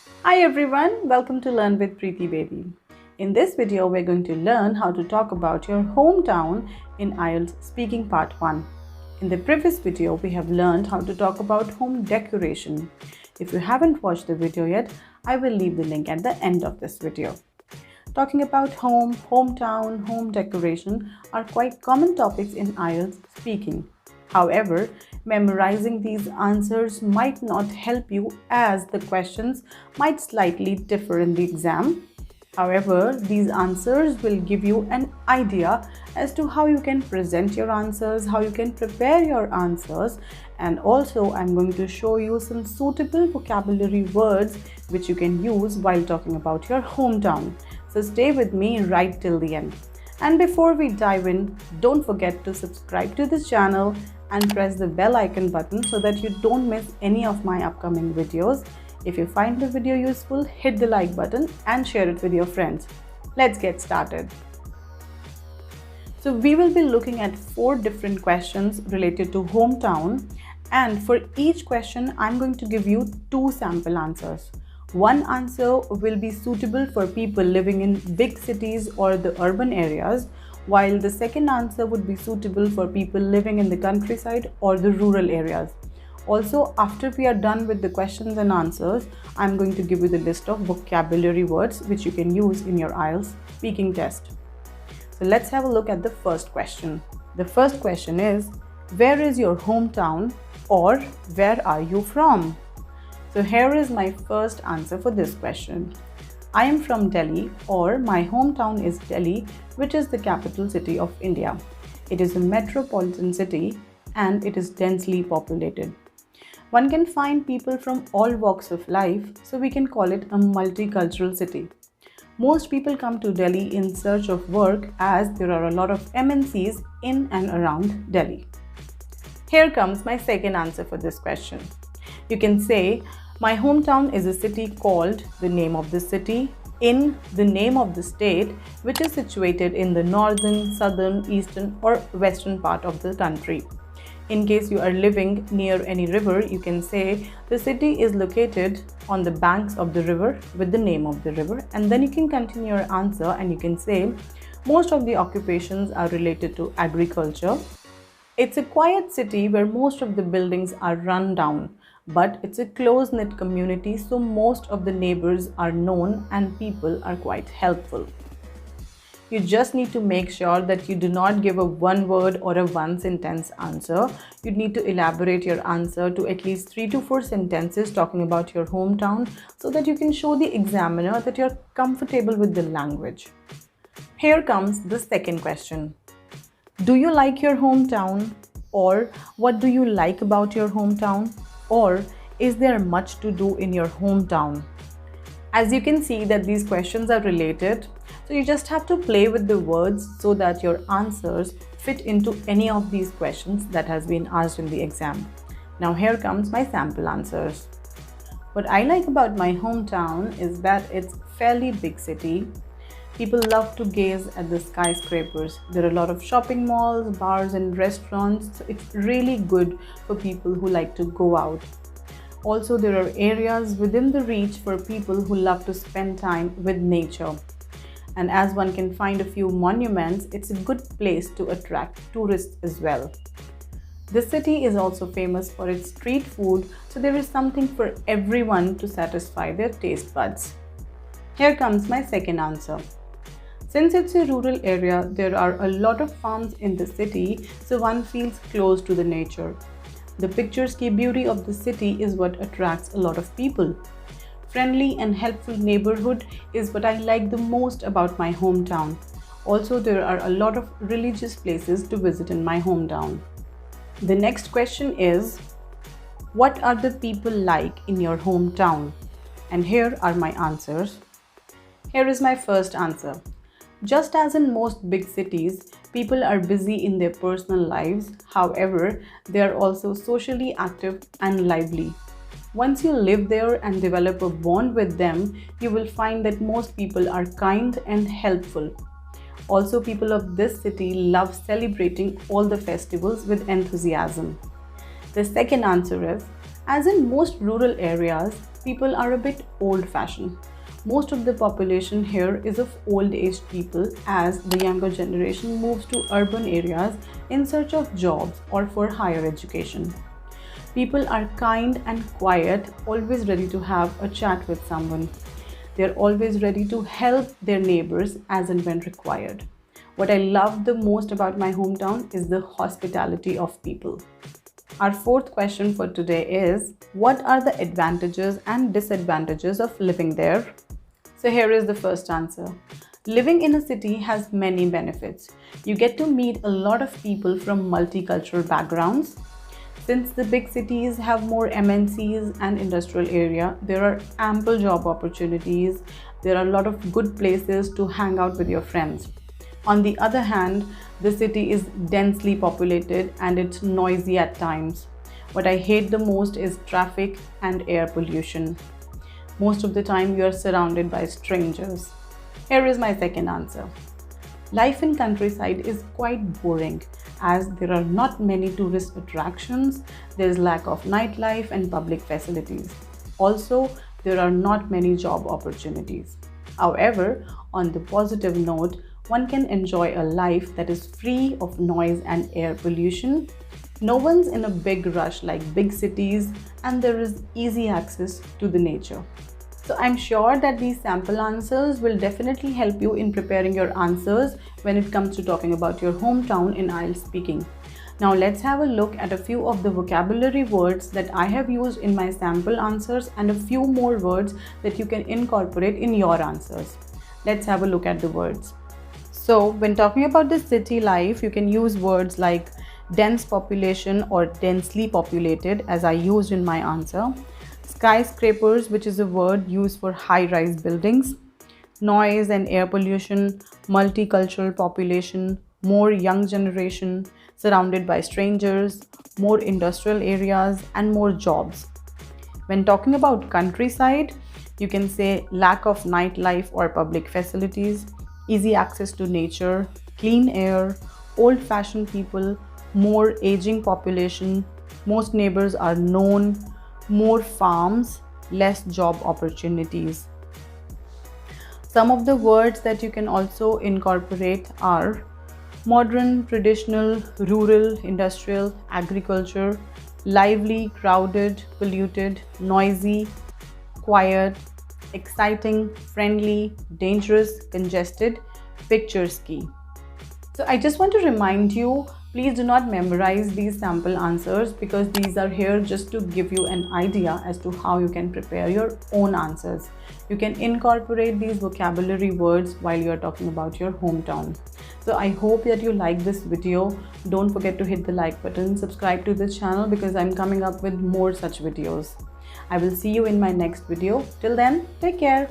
Hi everyone, welcome to Learn with Preeti Baby. In this video, we're going to learn how to talk about your hometown in IELTS Speaking Part 1. In the previous video, we have learned how to talk about home decoration. If you haven't watched the video yet, I will leave the link at the end of this video. Talking about home, hometown, home decoration are quite common topics in IELTS speaking. However, memorizing these answers might not help you as the questions might slightly differ in the exam. However, these answers will give you an idea as to how you can present your answers, how you can prepare your answers, and also I'm going to show you some suitable vocabulary words which you can use while talking about your hometown. So stay with me right till the end. And before we dive in, don't forget to subscribe to this channel and press the bell icon button so that you don't miss any of my upcoming videos. If you find the video useful, hit the like button and share it with your friends. Let's get started. So we will be looking at 4 different questions related to hometown, and for each question I'm going to give you 2 sample answers. One answer will be suitable for people living in big cities or the urban areas, while the second answer would be suitable for people living in the countryside or the rural areas. Also, after we are done with the questions and answers, I'm going to give you the list of vocabulary words which you can use in your IELTS speaking test. So let's have a look at the first question. The first question is, where is your hometown, or where are you from? So here is my first answer for this question. I am from Delhi, or my hometown is Delhi, which is the capital city of India. It is a metropolitan city and it is densely populated. One can find people from all walks of life, so we can call it a multicultural city. Most people come to Delhi in search of work as there are a lot of MNCs in and around Delhi. Here comes my second answer for this question. You can say, my hometown is a city called the name of the city in the name of the state, which is situated in the northern, southern, eastern or western part of the country. In case you are living near any river, you can say the city is located on the banks of the river with the name of the river, and then you can continue your answer and you can say most of the occupations are related to agriculture. It's a quiet city where most of the buildings are run down, but it's a close-knit community, so most of the neighbors are known and people are quite helpful. You just need to make sure that you do not give a one word or a one sentence answer. You need to elaborate your answer to at least 3 to 4 sentences talking about your hometown so that you can show the examiner that you're comfortable with the language. Here comes the second question. Do you like your hometown? Or what do you like about your hometown? Or is there much to do in your hometown? As you can see that these questions are related, so you just have to play with the words so that your answers fit into any of these questions that has been asked in the exam. Now here comes my sample answers. What I like about my hometown is that it's fairly big city. People love to gaze at the skyscrapers. There are a lot of shopping malls, bars and restaurants, so it's really good for people who like to go out. Also, there are areas within the reach for people who love to spend time with nature. And as one can find a few monuments, it's a good place to attract tourists as well. The city is also famous for its street food, so there is something for everyone to satisfy their taste buds. Here comes my second answer. Since it's a rural area, there are a lot of farms in the city, so one feels close to the nature. The picturesque beauty of the city is what attracts a lot of people. Friendly and helpful neighborhood is what I like the most about my hometown. Also, there are a lot of religious places to visit in my hometown. The next question is, what are the people like in your hometown? And here are my answers. Here is my first answer. Just as in most big cities, people are busy in their personal lives. However, they are also socially active and lively. Once you live there and develop a bond with them, you will find that most people are kind and helpful. Also, people of this city love celebrating all the festivals with enthusiasm. The second answer is, as in most rural areas, people are a bit old-fashioned. Most of the population here is of old-aged people as the younger generation moves to urban areas in search of jobs or for higher education. People are kind and quiet, always ready to have a chat with someone. They're always ready to help their neighbors as and when required. What I love the most about my hometown is the hospitality of people. Our fourth question for today is, what are the advantages and disadvantages of living there? So here is the first answer. Living in a city has many benefits. You get to meet a lot of people from multicultural backgrounds. Since the big cities have more MNCs and industrial area, there are ample job opportunities. There are a lot of good places to hang out with your friends. On the other hand, the city is densely populated and it's noisy at times. What I hate the most is traffic and air pollution. Most of the time you are surrounded by strangers. Here is my second answer. Life in countryside is quite boring as there are not many tourist attractions, there is lack of nightlife and public facilities. Also, there are not many job opportunities. However, on the positive note, one can enjoy a life that is free of noise and air pollution. No one's in a big rush like big cities, and there is easy access to the nature. So I'm sure that these sample answers will definitely help you in preparing your answers when it comes to talking about your hometown in IELTS speaking. Now let's have a look at a few of the vocabulary words that I have used in my sample answers and a few more words that you can incorporate in your answers. Let's have a look at the words. So when talking about the city life, you can use words like dense population or densely populated as I used in my answer. Skyscrapers, which is a word used for high-rise buildings. Noise and air pollution, multicultural population, more young generation, surrounded by strangers, more industrial areas and more jobs. When talking about countryside, you can say lack of nightlife or public facilities, easy access to nature, clean air, old-fashioned people, more aging population, most neighbors are known, more farms, less job opportunities. Some of the words that you can also incorporate are modern, traditional, rural, industrial, agriculture, lively, crowded, polluted, noisy, quiet, exciting, friendly, dangerous, congested, picturesque. So I just want to remind you, please do not memorize these sample answers because these are here just to give you an idea as to how you can prepare your own answers. You can incorporate these vocabulary words while you are talking about your hometown. So I hope that you like this video. Don't forget to hit the like button, subscribe to this channel because I'm coming up with more such videos. I will see you in my next video. Till then, take care.